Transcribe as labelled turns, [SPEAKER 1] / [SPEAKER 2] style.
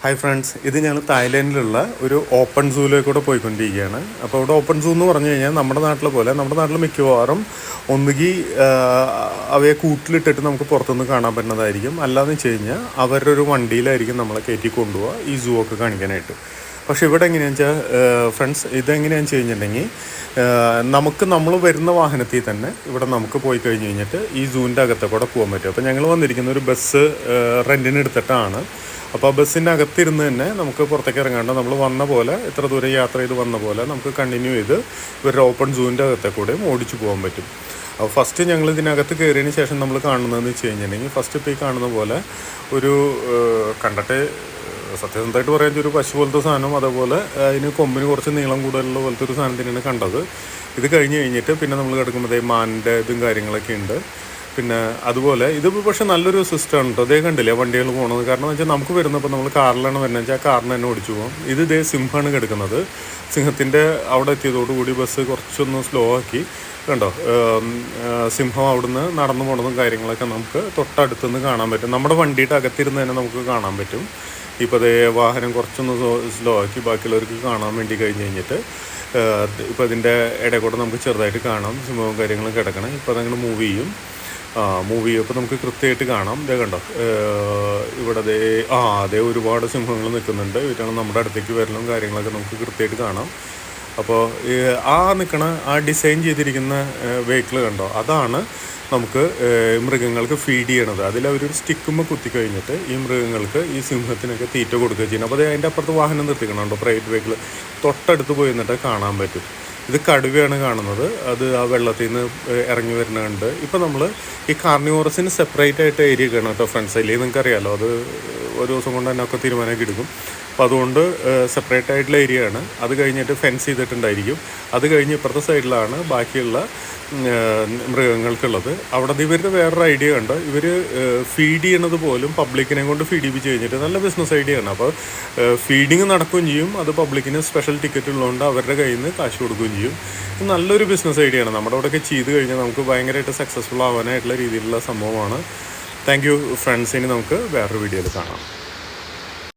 [SPEAKER 1] Hi friends, ഇത് ഞങ്ങൾ തായ്ലാൻഡിലുള്ള ഒരു ഓപ്പൺ സൂവിലേക്കൂടെ പോയിക്കൊണ്ടിരിക്കുകയാണ്. അപ്പോൾ ഇവിടെ ഓപ്പൺ സൂ എന്ന് പറഞ്ഞു കഴിഞ്ഞാൽ നമ്മുടെ നാട്ടിലെ പോലെ നമ്മുടെ നാട്ടിൽ മിക്കവാറും ഒന്നുകിൽ അവയെ കൂട്ടിലിട്ടിട്ട് നമുക്ക് പുറത്തുനിന്ന് കാണാൻ പറ്റുന്നതായിരിക്കും, അല്ലാന്ന് വെച്ച് കഴിഞ്ഞാൽ അവരുടെ ഒരു വണ്ടിയിലായിരിക്കും നമ്മളെ കയറ്റി കൊണ്ടുപോവുക ഈ സൂ ഒക്കെ കാണിക്കാനായിട്ട്. പക്ഷേ ഇവിടെ എങ്ങനെയാണെന്ന് വെച്ചാൽ ഫ്രണ്ട്സ്, ഇതെങ്ങനെയാണെന്ന് വെച്ച് കഴിഞ്ഞിട്ടുണ്ടെങ്കിൽ നമ്മൾ വരുന്ന വാഹനത്തിൽ തന്നെ ഇവിടെ നമുക്ക് പോയി കഴിഞ്ഞ് കഴിഞ്ഞിട്ട് ഈ സൂവിൻ്റെ അകത്തെ കൂടെ പോകാൻ പറ്റും. അപ്പോൾ ഞങ്ങൾ വന്നിരിക്കുന്ന ഒരു ബസ് റെൻറ്റിന് എടുത്തിട്ടാണ്. അപ്പോൾ ആ ബസ്സിൻ്റെ അകത്തിരുന്ന് തന്നെ നമുക്ക് പുറത്തേക്ക് ഇറങ്ങാണ്ട് നമ്മൾ വന്ന പോലെ ഇത്ര ദൂരം യാത്ര ചെയ്ത് വന്ന പോലെ നമുക്ക് കണ്ടിന്യൂ ചെയ്ത് ഇവരുടെ ഓപ്പൺ സൂവിൻ്റെ അകത്തെ കൂടെയും ഓടിച്ചു പോകാൻ പറ്റും. അപ്പോൾ ഫസ്റ്റ് ഞങ്ങൾ ഇതിനകത്ത് കയറിയതിന് ശേഷം നമ്മൾ കാണുന്നതെന്ന് വെച്ച് കഴിഞ്ഞിട്ടുണ്ടെങ്കിൽ ഫസ്റ്റ് ഇപ്പോൾ ഈ കാണുന്ന പോലെ ഒരു കണ്ടിട്ട് സത്യസന്ധമായിട്ട് പറയാൻ ഒരു പശു പോലത്തെ സാധനം, അതേപോലെ അതിന് കൊമ്പിന് കുറച്ച് നീളം കൂടുതലുള്ള പോലത്തെ ഒരു സാധനം തന്നെയാണ് കണ്ടത്. ഇത് കഴിഞ്ഞ് കഴിഞ്ഞിട്ട് പിന്നെ നമ്മൾ കിടക്കുമ്പോഴേ മാനിൻ്റെ ഇതും കാര്യങ്ങളൊക്കെ ഉണ്ട്. പിന്നെ അതുപോലെ ഇത് പക്ഷേ നല്ലൊരു സിസ്റ്റമാണ് കേട്ടോ. അതേ കണ്ടില്ലേ വണ്ടികൾ പോകണത്. കാരണം എന്ന് വെച്ചാൽ നമുക്ക് വരുന്നപ്പോൾ നമ്മൾ കാറിലാണ് വരുന്നത് വെച്ചാൽ കാറിന് തന്നെ ഓടിച്ചു പോകും. ഇത് ഇതേ സിംഹമാണ് കിടക്കുന്നത്. സിംഹത്തിൻ്റെ അവിടെ എത്തിയതോടുകൂടി ബസ് കുറച്ചൊന്ന് സ്ലോ ആക്കി. കണ്ടോ, സിംഹം അവിടുന്ന് നടന്നു പോണതും കാര്യങ്ങളൊക്കെ നമുക്ക് തൊട്ടടുത്തുനിന്ന് കാണാൻ പറ്റും. നമ്മുടെ വണ്ടിയുടെ അകത്തിരുന്ന് തന്നെ നമുക്ക് കാണാൻ പറ്റും. ഇപ്പോൾ അതേ വാഹനം കുറച്ചൊന്ന് സ്ലോ ആക്കി ബാക്കിയുള്ളവർക്ക് കാണാൻ വേണ്ടി കഴിഞ്ഞ് കഴിഞ്ഞിട്ട് ഇപ്പോൾ ഇതിൻ്റെ ഇടയിൽ കൂടെ നമുക്ക് ചെറുതായിട്ട് കാണാം സിംഹവും കാര്യങ്ങളും കിടക്കണം. ഇപ്പോൾ അതങ്ങനെ മൂവ് ചെയ്യും. അപ്പോൾ നമുക്ക് കൃത്യമായിട്ട് കാണാം. ഇതേ കണ്ടോ, ഇവിടെ അതേ ഒരുപാട് സിംഹങ്ങൾ നിൽക്കുന്നുണ്ട്. ഇവരാണ് നമ്മുടെ അടുത്തേക്ക് വരലും കാര്യങ്ങളൊക്കെ നമുക്ക് കൃത്യമായിട്ട് കാണാം. അപ്പോൾ നിൽക്കണ ഡിസൈൻ ചെയ്തിരിക്കുന്ന വെഹിക്കിൾ കണ്ടോ, അതാണ് നമുക്ക് മൃഗങ്ങൾക്ക് ഫീഡ് ചെയ്യണത്. അതിലവരൊരു സ്റ്റിക്കുമ്പോൾ കുത്തി കഴിഞ്ഞിട്ട് ഈ മൃഗങ്ങൾക്ക് ഈ സിംഹത്തിനൊക്കെ തീറ്റ കൊടുക്കുക ചെയ്യണം. അപ്പോൾ അതിൻ്റെ അപ്പുറത്ത് വാഹനം നിർത്തിക്കണുണ്ടോ, പ്രൈവറ്റ് വെഹിക്കിൾ തൊട്ടടുത്ത് പോയി നിന്നിട്ട് കാണാൻ പറ്റും. ഇത് കടുവയാണ് കാണുന്നത്. അത് ആ വെള്ളത്തിൽ നിന്ന് ഇറങ്ങി വരുന്നുണ്ട്. ഇപ്പോൾ നമ്മൾ ഈ കാർണിവോറസിന് സെപ്പറേറ്റ് ആയിട്ട് ഏരിയ കാണാം കേട്ടോ ഫ്രണ്ട്സ്. അല്ലെങ്കിൽ നിങ്ങൾക്ക് അറിയാമല്ലോ, അത് ഒരു ദിവസം കൊണ്ട് തന്നെ ഒക്കെ തീരുമാനമൊക്കെ എടുക്കും. അപ്പോൾ അതുകൊണ്ട് സെപ്പറേറ്റ് ആയിട്ടുള്ള ഏരിയ ആണ്. അത് കഴിഞ്ഞിട്ട് ഫെൻസ് ചെയ്തിട്ടുണ്ടായിരിക്കും. അത് കഴിഞ്ഞ് ഇപ്പുറത്തെ സൈഡിലാണ് ബാക്കിയുള്ള മൃഗങ്ങൾക്കുള്ളത്. അവിടെ ഇവരുടെ വേറൊരു ഐഡിയ ഉണ്ട്. ഇവർ ഫീഡ് ചെയ്യണത് പോലും പബ്ലിക്കിനെ കൊണ്ട് ഫീഡ് ചെയ്യിപ്പിച്ച് കഴിഞ്ഞിട്ട് നല്ല ബിസിനസ് ഐഡിയ ആണ്. അപ്പോൾ ഫീഡിങ് നടക്കുകയും ചെയ്യും. അത് പബ്ലിക്കിന് സ്പെഷ്യൽ ടിക്കറ്റ് ഉള്ളതുകൊണ്ട് അവരുടെ കയ്യിൽ നിന്ന് കാശ് കൊടുക്കുകയും ചെയ്യും. നല്ലൊരു ബിസിനസ് ഐഡിയ ആണ്. നമ്മുടെ അവിടെയൊക്കെ ചെയ്ത് കഴിഞ്ഞാൽ നമുക്ക് ഭയങ്കരമായിട്ട് സക്സസ്ഫുൾ ആവാനായിട്ടുള്ള രീതിയിലുള്ള സംഭവമാണ്. Thank you friends. ഇനി നമുക്ക് വേറൊരു വീഡിയോയിൽ കാണാം.